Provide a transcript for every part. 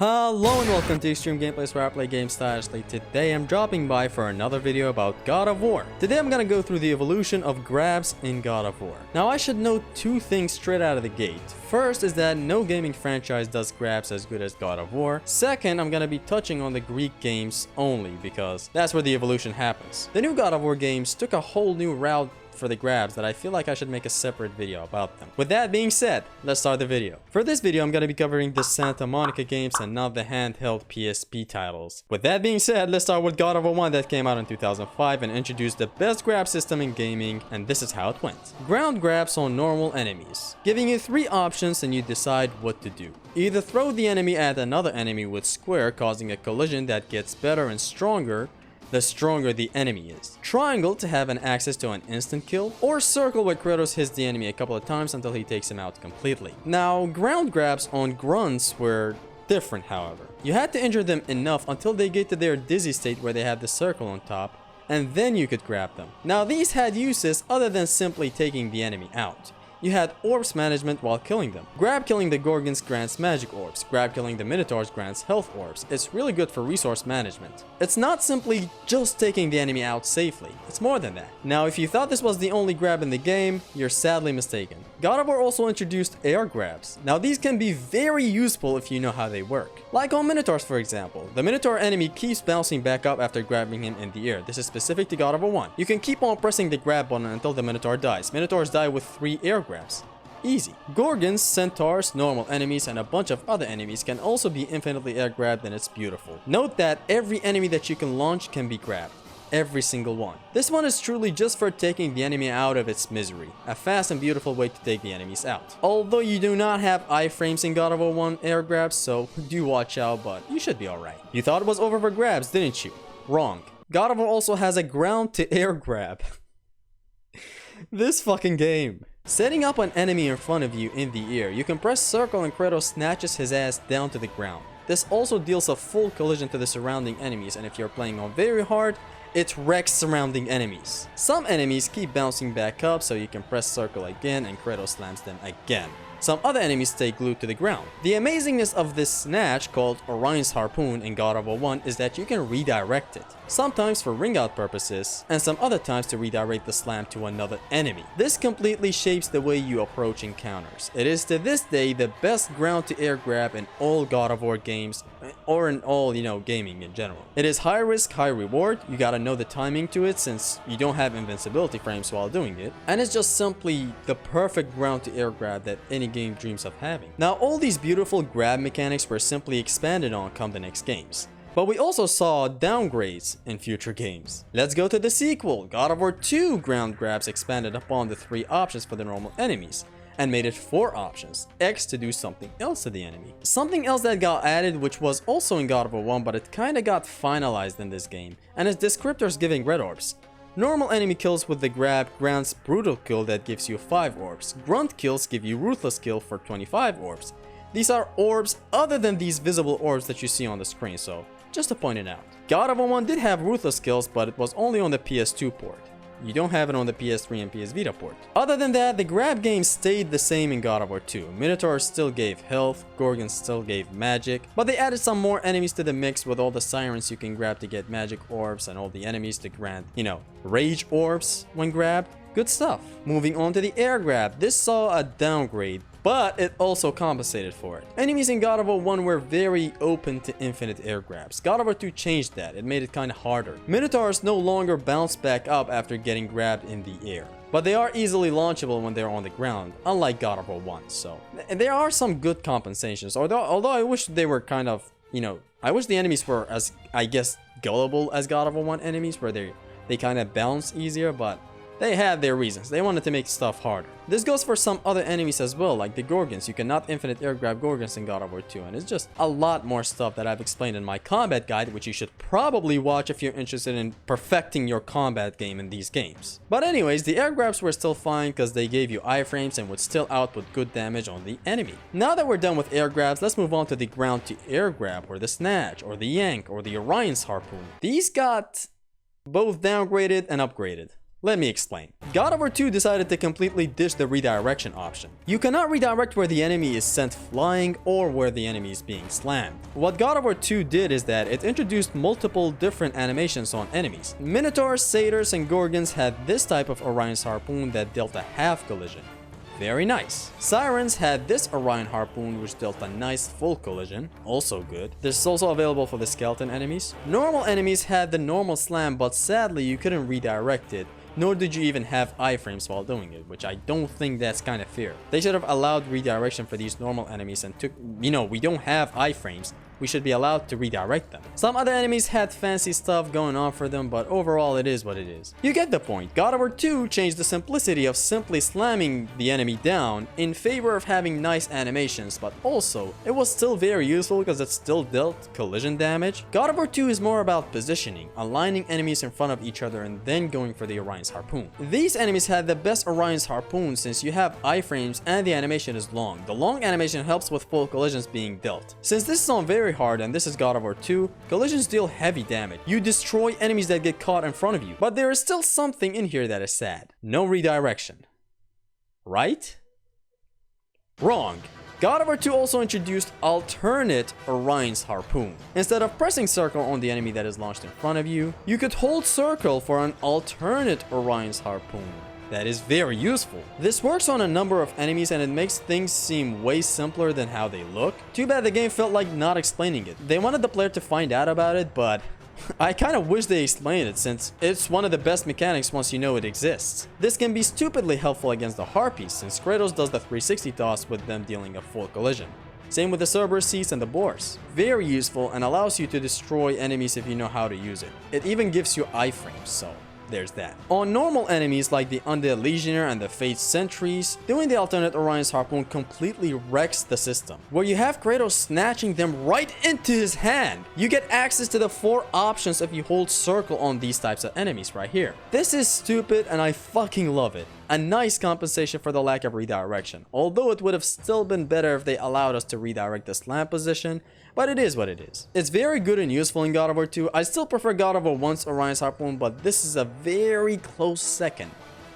Hello and welcome to Extreme Gameplays, where I play games stylishly. Today I'm dropping by for another video about God of War. Today I'm gonna go through the evolution of grabs in God of War. Now I should note two things straight out of the gate. First is that no gaming franchise does grabs as good as God of War. Second, I'm gonna be touching on the Greek games only because that's where the evolution happens. The new God of War games took a whole new route for the grabs that I feel like I should make a separate video about them. With that being said, let's start the video. For this video, I'm gonna be covering the Santa Monica games and not the handheld PSP titles. With that being said, let's start with God of War 1 that came out in 2005 and introduced the best grab system in gaming, and this is how it went. Ground grabs on normal enemies, giving you three options and you decide what to do. Either throw the enemy at another enemy with square, causing a collision that gets better and stronger the stronger the enemy is. Triangle to have an access to an instant kill, or circle where Kratos hits the enemy a couple of times until he takes him out completely. Now, ground grabs on grunts were different, however. You had to injure them enough until they get to their dizzy state where they have the circle on top, and then you could grab them. Now, these had uses other than simply taking the enemy out. You had orbs management while killing them. Grab killing the Gorgons grants magic orbs. Grab killing the Minotaurs grants health orbs. It's really good for resource management. It's not simply just taking the enemy out safely. It's more than that. Now, if you thought this was the only grab in the game, you're sadly mistaken. God of War also introduced air grabs. Now, these can be very useful if you know how they work. Like on Minotaurs, for example. The Minotaur enemy keeps bouncing back up after grabbing him in the air. This is specific to God of War 1. You can keep on pressing the grab button until the Minotaur dies. Minotaurs die with 3 air grabs. Easy. Gorgons, centaurs, normal enemies, and a bunch of other enemies can also be infinitely air grabbed, and it's beautiful. Note that every enemy that you can launch can be grabbed. Every single one. This one is truly just for taking the enemy out of its misery. A fast and beautiful way to take the enemies out. Although you do not have iframes in God of War 1 air grabs, so do watch out, but you should be alright. You thought it was over for grabs, didn't you? Wrong. God of War also has a ground to air grab. This fucking game. Setting up an enemy in front of you in the air, you can press circle and Kratos snatches his ass down to the ground. This also deals a full collision to the surrounding enemies, and if you're playing on very hard, it wrecks surrounding enemies. Some enemies keep bouncing back up, so you can press circle again and Kratos slams them again. Some other enemies stay glued to the ground. The amazingness of this snatch, called Orion's Harpoon in God of War 1, is that you can redirect it. Sometimes for ring out purposes, and some other times to redirect the slam to another enemy. This completely shapes the way you approach encounters. It is to this day the best ground to air grab in all God of War games, or in all, gaming in general. It is high risk, high reward. You gotta know the timing to it since you don't have invincibility frames while doing it. And it's just simply the perfect ground to air grab that any game dreams of having. Now, all these beautiful grab mechanics were simply expanded on come the next games. But we also saw downgrades in future games. Let's go to the sequel. God of War 2 ground grabs expanded upon the 3 options for the normal enemies and made it 4 options, X to do something else to the enemy. Something else that got added, which was also in God of War 1, but it kinda got finalized in this game, and is descriptors giving red orbs. Normal enemy kills with the grab grants brutal kill that gives you 5 orbs. Grunt kills give you ruthless kill for 25 orbs. These are orbs other than these visible orbs that you see on the screen, so just to point it out. God of War 1 did have ruthless kills, but it was only on the PS2 port. You don't have it on the PS3 and PS Vita port. Other than that, the grab game stayed the same in God of War 2. Minotaurs still gave health, Gorgons still gave magic, but they added some more enemies to the mix with all the sirens you can grab to get magic orbs and all the enemies to grant, rage orbs when grabbed. Good stuff. Moving on to the air grab. This saw a downgrade, but it also compensated for it. Enemies in God of War 1 were very open to infinite air grabs. God of War 2 changed that. It made it kinda harder. Minotaurs no longer bounce back up after getting grabbed in the air, but they are easily launchable when they're on the ground, unlike God of War 1, so there are some good compensations, although I wish they were kind of, I wish the enemies were as, I guess, gullible as God of War 1 enemies, where they kind of bounce easier, but they had their reasons. They wanted to make stuff harder. This goes for some other enemies as well, like the Gorgons. You cannot infinite air grab Gorgons in God of War 2, and it's just a lot more stuff that I've explained in my combat guide, which you should probably watch if you're interested in perfecting your combat game in these games. But anyways, the air grabs were still fine because they gave you iframes and would still output good damage on the enemy. Now that we're done with air grabs, let's move on to the ground to air grab, or the snatch, or the yank, or the Orion's Harpoon. These got both downgraded and upgraded. Let me explain. God of War 2 decided to completely ditch the redirection option. You cannot redirect where the enemy is sent flying or where the enemy is being slammed. What God of War 2 did is that it introduced multiple different animations on enemies. Minotaurs, Satyrs, and Gorgons had this type of Orion's Harpoon that dealt a half collision. Very nice. Sirens had this Orion Harpoon which dealt a nice full collision, also good. This is also available for the skeleton enemies. Normal enemies had the normal slam, but sadly you couldn't redirect it, nor did you even have iframes while doing it, which I don't think that's kind of fair. They should have allowed redirection for these normal enemies and we don't have iframes. We should be allowed to redirect them. Some other enemies had fancy stuff going on for them, but overall it is what it is. You get the point. God of War 2 changed the simplicity of simply slamming the enemy down in favor of having nice animations, but also it was still very useful because it still dealt collision damage. God of War 2 is more about positioning, aligning enemies in front of each other and then going for the Orion's Harpoon. These enemies had the best Orion's Harpoon since you have iframes and the animation is long. The long animation helps with full collisions being dealt. Since this is on very hard and this is God of War 2, collisions deal heavy damage. You destroy enemies that get caught in front of you. But there is still something in here that is sad. No redirection. Right? Wrong. God of War 2 also introduced alternate Orion's Harpoon. Instead of pressing circle on the enemy that is launched in front of you, you could hold circle for an alternate Orion's Harpoon. That is very useful. This works on a number of enemies and it makes things seem way simpler than how they look. Too bad the game felt like not explaining it. They wanted the player to find out about it, but I kind of wish they explained it since it's one of the best mechanics once you know it exists. This can be stupidly helpful against the Harpies since Kratos does the 360 toss with them dealing a full collision. Same with the Cerberus Seas and the Boars. Very useful and allows you to destroy enemies if you know how to use it. It even gives you iframes, so there's that. On normal enemies like the Undead Legionnaire and the Fate Sentries, doing the alternate Orion's Harpoon completely wrecks the system, where you have Kratos snatching them right into his hand. You get access to the 4 options if you hold circle on these types of enemies right here. This is stupid and I fucking love it. A nice compensation for the lack of redirection, although it would have still been better if they allowed us to redirect the slam position, but it is what it is. It's very good and useful in God of War 2. I still prefer God of War 1's Orion's Harpoon, but this is a very close second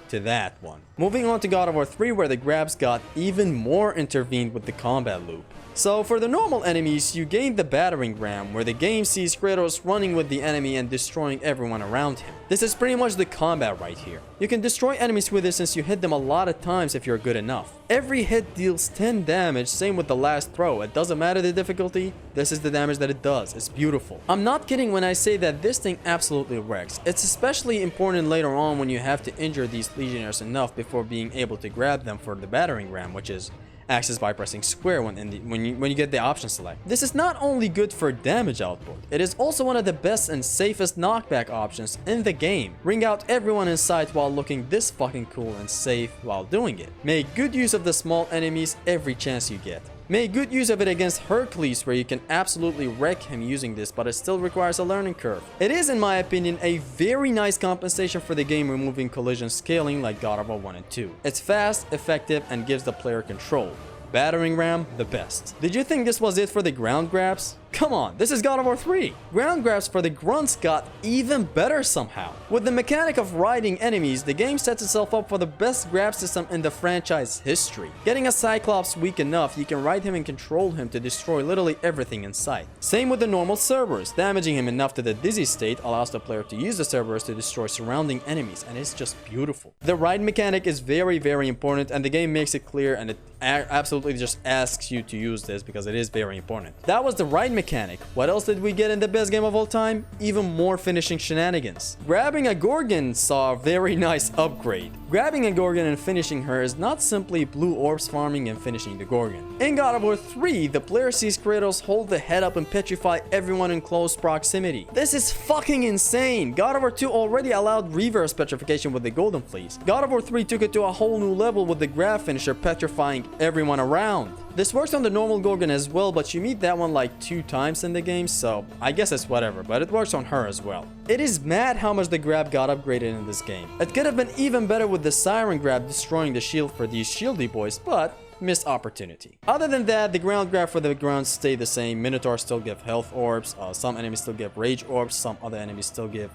to that one. Moving on to God of War 3, where the grabs got even more intervened with the combat loop. So for the normal enemies, you gain the battering ram, where the game sees Kratos running with the enemy and destroying everyone around him. This is pretty much the combat right here. You can destroy enemies with this since you hit them a lot of times if you're good enough. Every hit deals 10 damage, same with the last throw. It doesn't matter the difficulty, this is the damage that it does. It's beautiful. I'm not kidding when I say that this thing absolutely wrecks. It's especially important later on when you have to injure these legionnaires enough before being able to grab them for the battering ram, which is access by pressing square when you get the option select. This is not only good for damage output, it is also one of the best and safest knockback options in the game. Ring out everyone in sight while looking this fucking cool and safe while doing it. Make good use of the small enemies every chance you get. Make good use of it against Hercules, where you can absolutely wreck him using this, but it still requires a learning curve. It is, in my opinion, a very nice compensation for the game removing collision scaling like God of War 1 and 2. It's fast, effective, and gives the player control. Battering ram, the best. Did you think this was it for the ground grabs? Come on, this is God of War 3. Ground grabs for the grunts got even better somehow. With the mechanic of riding enemies, the game sets itself up for the best grab system in the franchise history. Getting a Cyclops weak enough, you can ride him and control him to destroy literally everything in sight. Same with the normal Cerberus. Damaging him enough to the dizzy state allows the player to use the Cerberus to destroy surrounding enemies, and it's just beautiful. The ride mechanic is very, very important, and the game makes it clear, and it absolutely just asks you to use this because it is very important. That was the ride mechanic. What else did we get in the best game of all time? Even more finishing shenanigans. Grabbing a Gorgon saw a very nice upgrade. Grabbing a Gorgon and finishing her is not simply blue orbs farming and finishing the Gorgon. In God of War 3, the player sees Kratos hold the head up and petrify everyone in close proximity. This is fucking insane. God of War 2 already allowed reverse petrification with the Golden Fleece. God of War 3 took it to a whole new level with the grab finisher petrifying everyone around. This works on the normal Gorgon as well, but you meet that one like 2 times in the game, so I guess it's whatever, but it works on her as well. It is mad how much the grab got upgraded in this game. It could have been even better with the Siren grab destroying the shield for these shieldy boys, but missed opportunity. Other than that, the ground grab for the ground stay the same. Minotaurs still give health orbs, some enemies still give rage orbs, some other enemies still give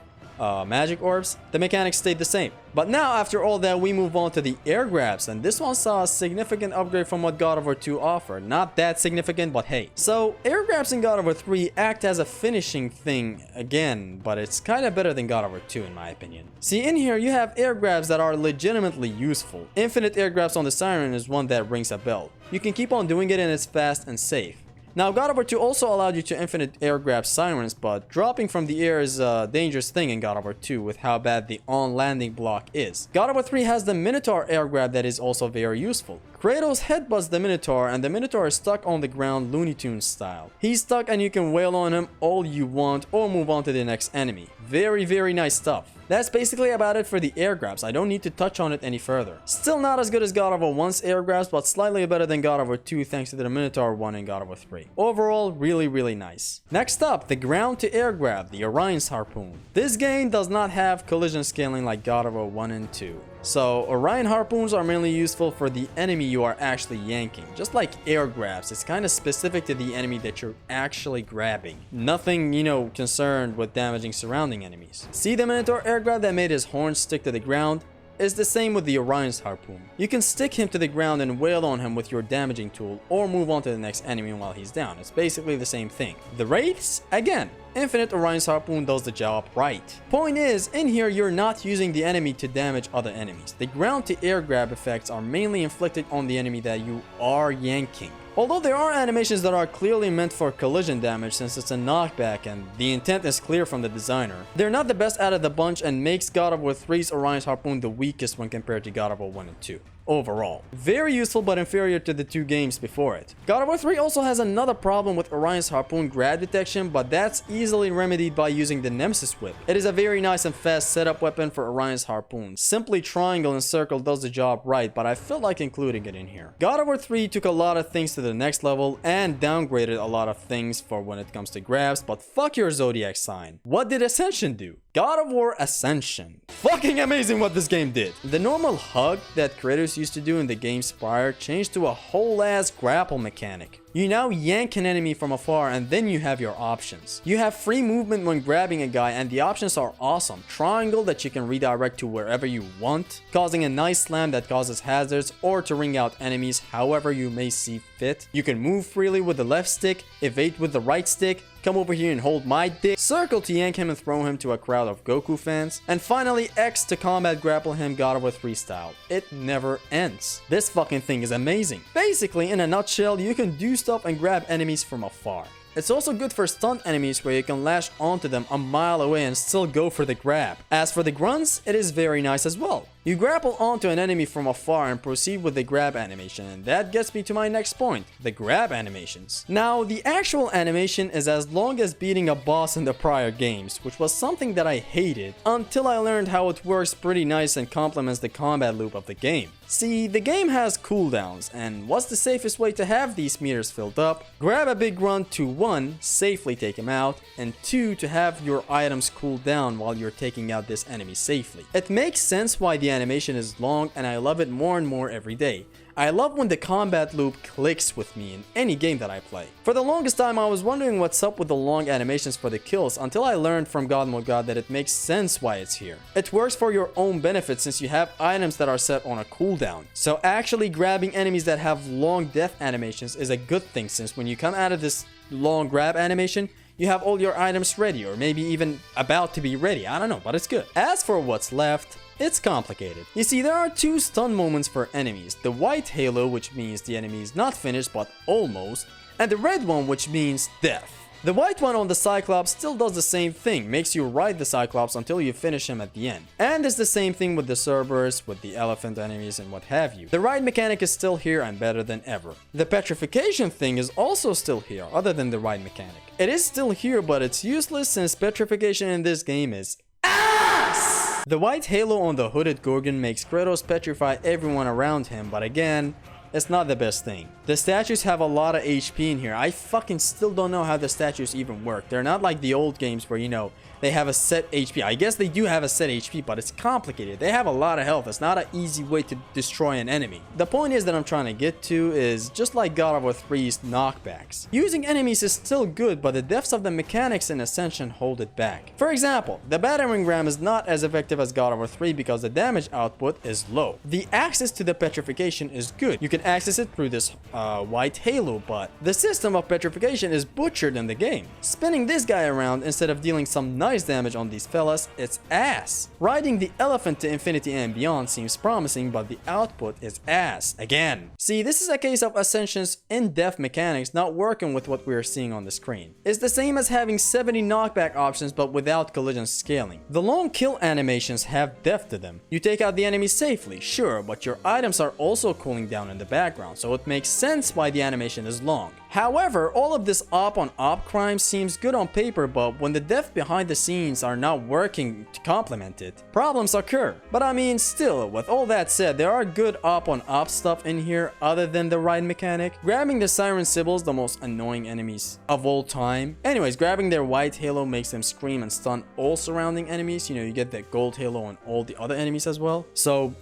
magic orbs, the mechanics stayed the same. But now, after all that, we move on to the air grabs, and this one saw a significant upgrade from what God of War 2 offered. Not that significant, but hey. So, air grabs in God of War 3 act as a finishing thing again, but it's kinda better than God of War 2 in my opinion. See, in here you have air grabs that are legitimately useful. Infinite air grabs on the Siren is one that rings a bell. You can keep on doing it and it's fast and safe. Now, God of War 2 also allowed you to infinite air grab sirens, but dropping from the air is a dangerous thing in God of War 2 with how bad the on-landing block is. God of War 3 has the Minotaur air grab that is also very useful. Kratos headbutts the Minotaur, and the Minotaur is stuck on the ground Looney Tunes style. He's stuck and you can wail on him all you want or move on to the next enemy. Very, very nice stuff. That's basically about it for the air grabs. I don't need to touch on it any further. Still not as good as God of War 1's air grabs, but slightly better than God of War 2 thanks to the Minotaur one in God of War 3. Overall, really, really nice. Next up, the ground to air grab, the Orion's Harpoon. This game does not have collision scaling like God of War 1 and 2. So, Orion Harpoons are mainly useful for the enemy you are actually yanking. Just like air grabs, it's kind of specific to the enemy that you're actually grabbing. Nothing, concerned with damaging surrounding enemies. See the Minotaur air grab that made his horns stick to the ground? Is the same with the Orion's Harpoon. You can stick him to the ground and wail on him with your damaging tool, or move on to the next enemy while he's down. It's basically the same thing. The Wraiths? Again, Infinite Orion's Harpoon does the job right. Point is, in here you're not using the enemy to damage other enemies. The ground to air grab effects are mainly inflicted on the enemy that you are yanking. Although there are animations that are clearly meant for collision damage since it's a knockback and the intent is clear from the designer, they're not the best out of the bunch and makes God of War 3's Orion's Harpoon the weakest when compared to God of War 1 and 2. Overall, very useful but inferior to the two games before it. God of War 3 also has another problem with Orion's Harpoon grab detection, but that's easily remedied by using the Nemesis Whip. It is a very nice and fast setup weapon for Orion's Harpoon. Simply triangle and circle does the job right, but I felt like including it in here. God of War 3 took a lot of things to the next level and downgraded a lot of things for when it comes to grabs, but fuck your zodiac sign. What did Ascension do? God of War Ascension. Fucking amazing what this game did. The normal hug that Kratos used to do in the games prior changed to a whole ass grapple mechanic. You now yank an enemy from afar and then you have your options. You have free movement when grabbing a guy and the options are awesome. Triangle that you can redirect to wherever you want, causing a nice slam that causes hazards or to ring out enemies however you may see fit. You can move freely with the left stick, evade with the right stick, come over here and hold my dick, circle to yank him and throw him to a crowd of Goku fans, and finally X to combat grapple him God of War 3 style. It never ends. This fucking thing is amazing. Basically, in a nutshell, you can do stuff and grab enemies from afar. It's also good for stunned enemies where you can lash onto them a mile away and still go for the grab. As for the grunts, it is very nice as well. You grapple onto an enemy from afar and proceed with the grab animation, and that gets me to my next point, the grab animations. Now, the actual animation is as long as beating a boss in the prior games, which was something that I hated until I learned how it works pretty nice and complements the combat loop of the game. See, the game has cooldowns, and what's the safest way to have these meters filled up? Grab a big grunt to 1, safely take him out, and 2, to have your items cool down while you're taking out this enemy safely. It makes sense why the animation is long, and I love it more and more every day. I love when the combat loop clicks with me in any game that I play. For the longest time I was wondering what's up with the long animations for the kills until I learned from God that it makes sense why it's here. It works for your own benefit since you have items that are set on a cooldown. So actually grabbing enemies that have long death animations is a good thing since when you come out of this long grab animation, you have all your items ready or maybe even about to be ready. I don't know, but it's good. As for what's left, it's complicated. You see, there are two stun moments for enemies. The white halo, which means the enemy is not finished but almost, and the red one, which means death. The white one on the Cyclops still does the same thing, makes you ride the Cyclops until you finish him at the end. And it's the same thing with the Cerberus, with the elephant enemies and what have you. The ride mechanic is still here and better than ever. The petrification thing is also still here, other than the ride mechanic. It is still here, but it's useless since petrification in this game is ass! The white halo on the hooded Gorgon makes Kratos petrify everyone around him, but again, it's not the best thing. The statues have a lot of HP in here. I fucking still don't know how the statues even work. They're not like the old games where, you know, they have a set HP. I guess they do have a set HP, but it's complicated. They have a lot of health. It's not an easy way to destroy an enemy. The point is that I'm trying to get to is just like God of War 3's knockbacks. Using enemies is still good, but the depths of the mechanics in Ascension hold it back. For example, the battering ram is not as effective as God of War 3 because the damage output is low. The access to the petrification is good. You can access it through this white halo, but the system of petrification is butchered in the game. Spinning this guy around instead of dealing some nice damage on these fellas, it's ass. Riding the elephant to infinity and beyond seems promising, but the output is ass again. See, this is a case of Ascension's in-depth mechanics not working with what we are seeing on the screen. It's the same as having 70 knockback options but without collision scaling. The long kill animations have depth to them. You take out the enemy safely, sure, but your items are also cooling down in the background, so it makes sense why the animation is long. However, all of this op-on-op crime seems good on paper, but when the depth behind the scenes are not working to complement it, problems occur. But I mean, still, with all that said, there are good op-on-op stuff in here other than the ride mechanic. Grabbing the Siren Sibyls, the most annoying enemies of all time. Anyways, grabbing their white halo makes them scream and stun all surrounding enemies. You know, you get that gold halo on all the other enemies as well. So,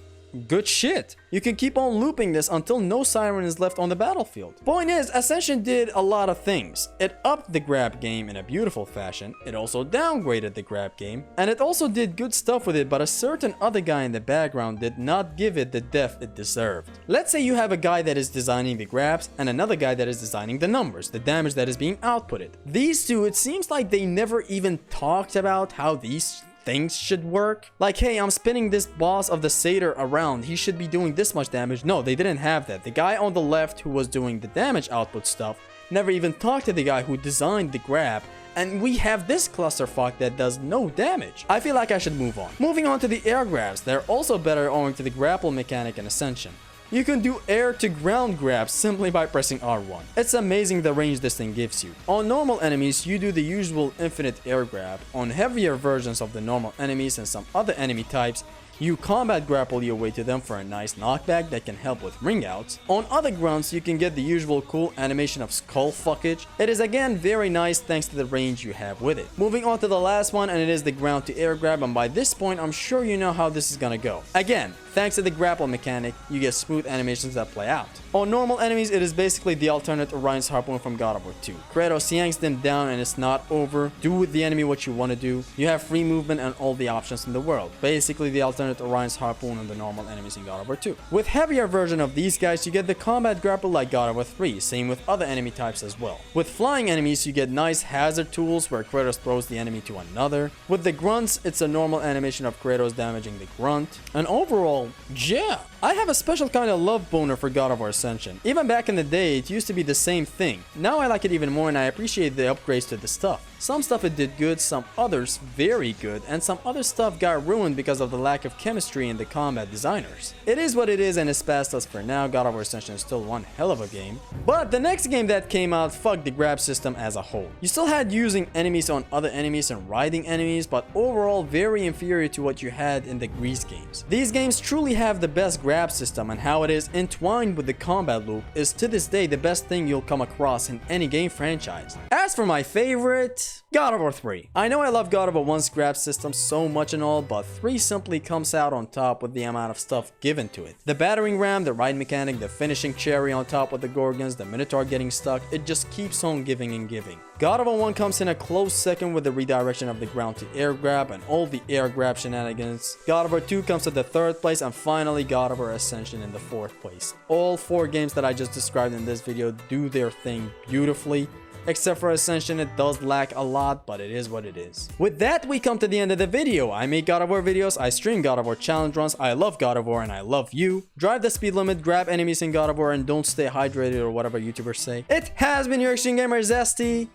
good shit. You can keep on looping this until no siren is left on the battlefield. Point is, Ascension did a lot of things. It upped the grab game in a beautiful fashion. It also downgraded the grab game. And it also did good stuff with it, but a certain other guy in the background did not give it the depth it deserved. Let's say you have a guy that is designing the grabs and another guy that is designing the numbers, the damage that is being outputted. These two, it seems like they never even talked about how these things should work. Like, hey, I'm spinning this boss of the satyr around, he should be doing this much damage. No, they didn't have that. The guy on the left who was doing the damage output stuff never even talked to the guy who designed the grab, and we have this clusterfuck that does no damage. I feel like I should move on. Moving on to the air grabs, they're also better owing to the grapple mechanic in Ascension. You can do air to ground grabs simply by pressing R1. It's amazing the range this thing gives you. On normal enemies, you do the usual infinite air grab. On heavier versions of the normal enemies and some other enemy types, you combat grapple your way to them for a nice knockback that can help with ring outs. On other grunts, you can get the usual cool animation of skull fuckage. It is again very nice thanks to the range you have with it. Moving on to the last one, and it is the ground to air grab, and by this point I'm sure you know how this is gonna go. Again, thanks to the grapple mechanic, you get smooth animations that play out. On normal enemies, it is basically the alternate Orion's Harpoon from God of War 2. Kratos yanks them down and it's not over. Do with the enemy what you want to do. You have free movement and all the options in the world. Basically the alternate Orion's Harpoon on the normal enemies in God of War 2. With heavier version of these guys, you get the combat grapple like God of War 3, same with other enemy types as well. With flying enemies, you get nice hazard tools where Kratos throws the enemy to another. With the grunts, it's a normal animation of Kratos damaging the grunt. And overall, yeah, I have a special kind of love boner for God of War Ascension. Even back in the day, it used to be the same thing. Now I like it even more and I appreciate the upgrades to the stuff. Some stuff it did good, some others very good, and some other stuff got ruined because of the lack of chemistry in the combat designers. It is what it is and it's past us for now. God of War Ascension is still one hell of a game. But the next game that came out fucked the grab system as a whole. You still had using enemies on other enemies and riding enemies, but overall very inferior to what you had in the Grease games. These games truly have the best grab system, and how it is entwined with the combat loop is to this day the best thing you'll come across in any game franchise. As for my favorite, God of War 3. I know I love God of War 1's grab system so much and all, but 3 simply comes out on top with the amount of stuff given to it. The battering ram, the ride mechanic, the finishing cherry on top with the Gorgons, the Minotaur getting stuck, it just keeps on giving and giving. God of War 1 comes in a close second with the redirection of the ground to air grab and all the air grab shenanigans. God of War 2 comes at the 3rd place, and finally God of War Ascension in the 4th place. All 4 games that I just described in this video do their thing beautifully. Except for Ascension, it does lack a lot, but it is what it is. With that, we come to the end of the video. I make God of War videos, I stream God of War challenge runs, I love God of War and I love you. Drive the speed limit, grab enemies in God of War, and don't stay hydrated or whatever YouTubers say. It has been your Extreme Gamer Zesty.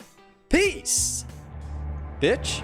Peace, bitch.